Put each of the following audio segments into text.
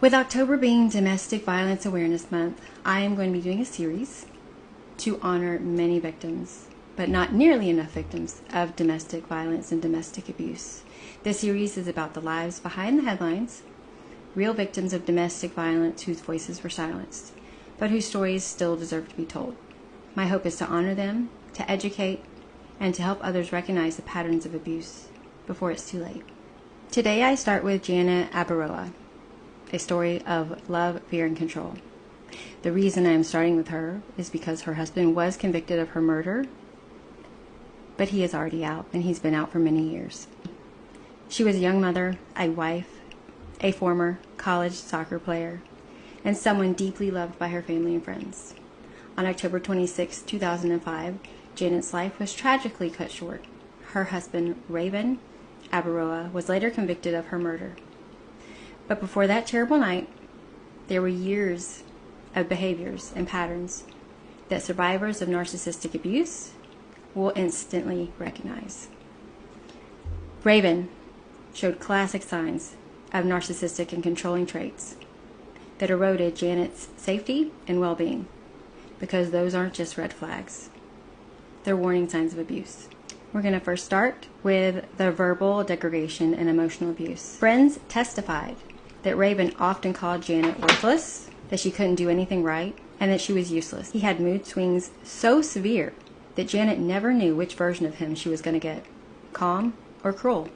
With October being Domestic Violence Awareness Month, I am going to be doing a series to honor many victims, but not nearly enough victims of domestic violence and domestic abuse. This series is about the lives behind the headlines, real victims of domestic violence whose voices were silenced, but whose stories still deserve to be told. My hope is to honor them, to educate, and to help others recognize the patterns of abuse before it's too late. Today I start with Janet Abaroa, a story of love, fear, and control. The reason I am starting with her is because her husband was convicted of her murder, but he is already out, and he's been out for many years. She was a young mother, a wife, a former college soccer player, and someone deeply loved by her family and friends. On October 26, 2005, Janet's life was tragically cut short. Her husband, Raven Abaroa, was later convicted of her murder. But before that terrible night, there were years of behaviors and patterns that survivors of narcissistic abuse will instantly recognize. Raven showed classic signs of narcissistic and controlling traits that eroded Janet's safety and well-being, because those aren't just red flags. They're warning signs of abuse. We're going to first start with the verbal degradation and emotional abuse. Friends testified that Raven often called Janet worthless, that she couldn't do anything right, and that she was useless. He had mood swings so severe that Janet never knew which version of him she was going to get, calm or cruel.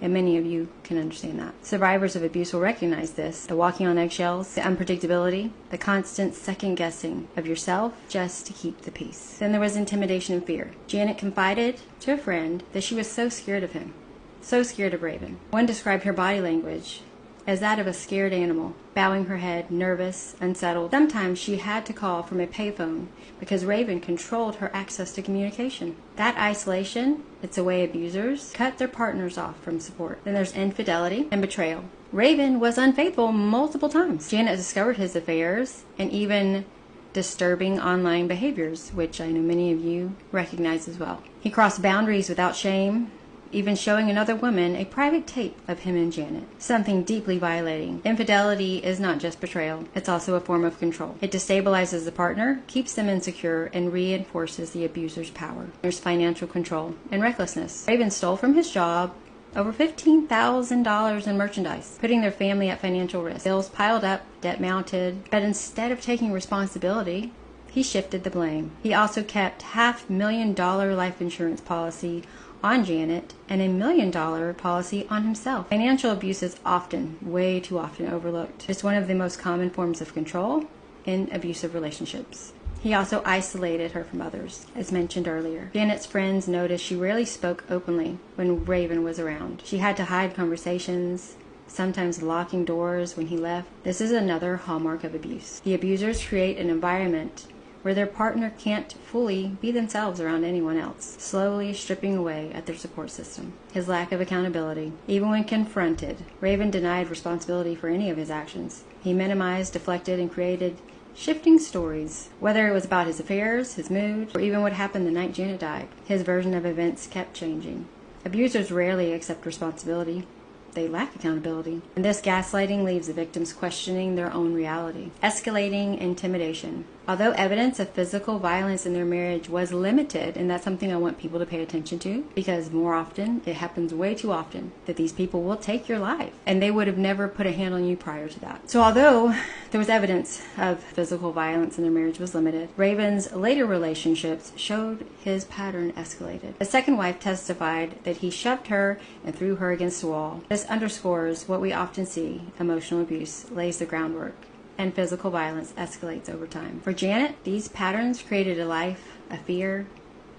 And many of you can understand that. Survivors of abuse will recognize this: the walking on eggshells, the unpredictability, the constant second guessing of yourself just to keep the peace. Then there was intimidation and fear. Janet confided to a friend that she was so scared of him, so scared of Raven. One described her body language as that of a scared animal, bowing her head, nervous, unsettled. Sometimes she had to call from a payphone because Raven controlled her access to communication. That isolation, it's a way abusers cut their partners off from support. Then there's infidelity and betrayal. Raven was unfaithful multiple times. Janet discovered his affairs and even disturbing online behaviors, which I know many of you recognize as well. He crossed boundaries without shame, even showing another woman a private tape of him and Janet, something deeply violating. Infidelity is not just betrayal, it's also a form of control. It destabilizes the partner, keeps them insecure, and reinforces the abuser's power. There's financial control and recklessness. Raven stole from his job over $15,000 in merchandise, putting their family at financial risk. Bills piled up, debt mounted, but instead of taking responsibility, he shifted the blame. He also kept $500,000 life insurance policy on Janet and $1 million policy on himself. Financial abuse is often, way too often, overlooked. It's one of the most common forms of control in abusive relationships. He also isolated her from others, as mentioned earlier. Janet's friends noticed she rarely spoke openly when Raven was around. She had to hide conversations, sometimes locking doors when he left. This is another hallmark of abuse. The abusers create an environment where their partner can't fully be themselves around anyone else, slowly stripping away at their support system. His lack of accountability. Even when confronted, Raven denied responsibility for any of his actions. He minimized, deflected, and created shifting stories. Whether it was about his affairs, his mood, or even what happened the night Janet died, his version of events kept changing. Abusers rarely accept responsibility. They lack accountability. And this gaslighting leaves the victims questioning their own reality. Escalating intimidation. Although evidence of physical violence in their marriage was limited, and that's something I want people to pay attention to, because more often, it happens way too often, that these people will take your life, and they would have never put a hand on you prior to that. So although there was evidence of physical violence in their marriage was limited, Raven's later relationships showed his pattern escalated. The second wife testified that he shoved her and threw her against the wall. This underscores what we often see: emotional abuse lays the groundwork, and physical violence escalates over time. For Janet, these patterns created a life of fear,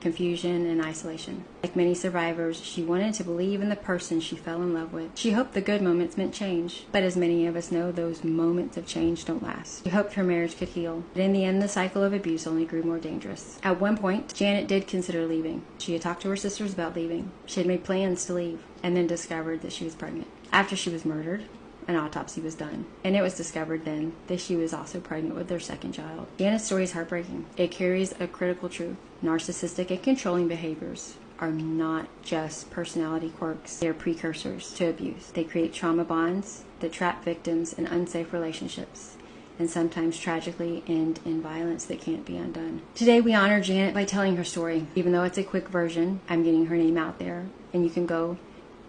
confusion, and isolation. Like many survivors, she wanted to believe in the person she fell in love with. She hoped the good moments meant change, but as many of us know, those moments of change don't last. She hoped her marriage could heal, but in the end, the cycle of abuse only grew more dangerous. At one point, Janet did consider leaving. She had talked to her sisters about leaving. She had made plans to leave, and then discovered that she was pregnant. After she was murdered, an autopsy was done, and it was discovered then that she was also pregnant with their second child. Janet's story is heartbreaking. It carries a critical truth. Narcissistic and controlling behaviors are not just personality quirks. They are precursors to abuse. They create trauma bonds that trap victims in unsafe relationships, and sometimes tragically end in violence that can't be undone. Today we honor Janet by telling her story. Even though it's a quick version, I'm getting her name out there, and you can go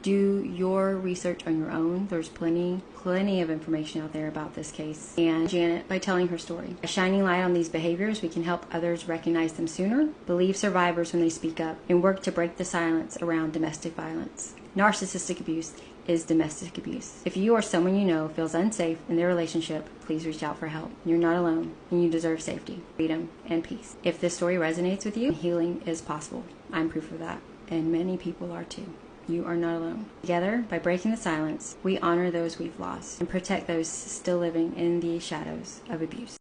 do your research on your own. There's plenty of information out there about this case. And Janet by telling her story. By shining light on these behaviors, we can help others recognize them sooner, believe survivors when they speak up, and work to break the silence around domestic violence. Narcissistic abuse is domestic abuse. If you or someone you know feels unsafe in their relationship, please reach out for help. You're not alone, and you deserve safety, freedom, and peace. If this story resonates with you, healing is possible. I'm proof of that, and many people are too. You are not alone. Together, by breaking the silence, we honor those we've lost and protect those still living in the shadows of abuse.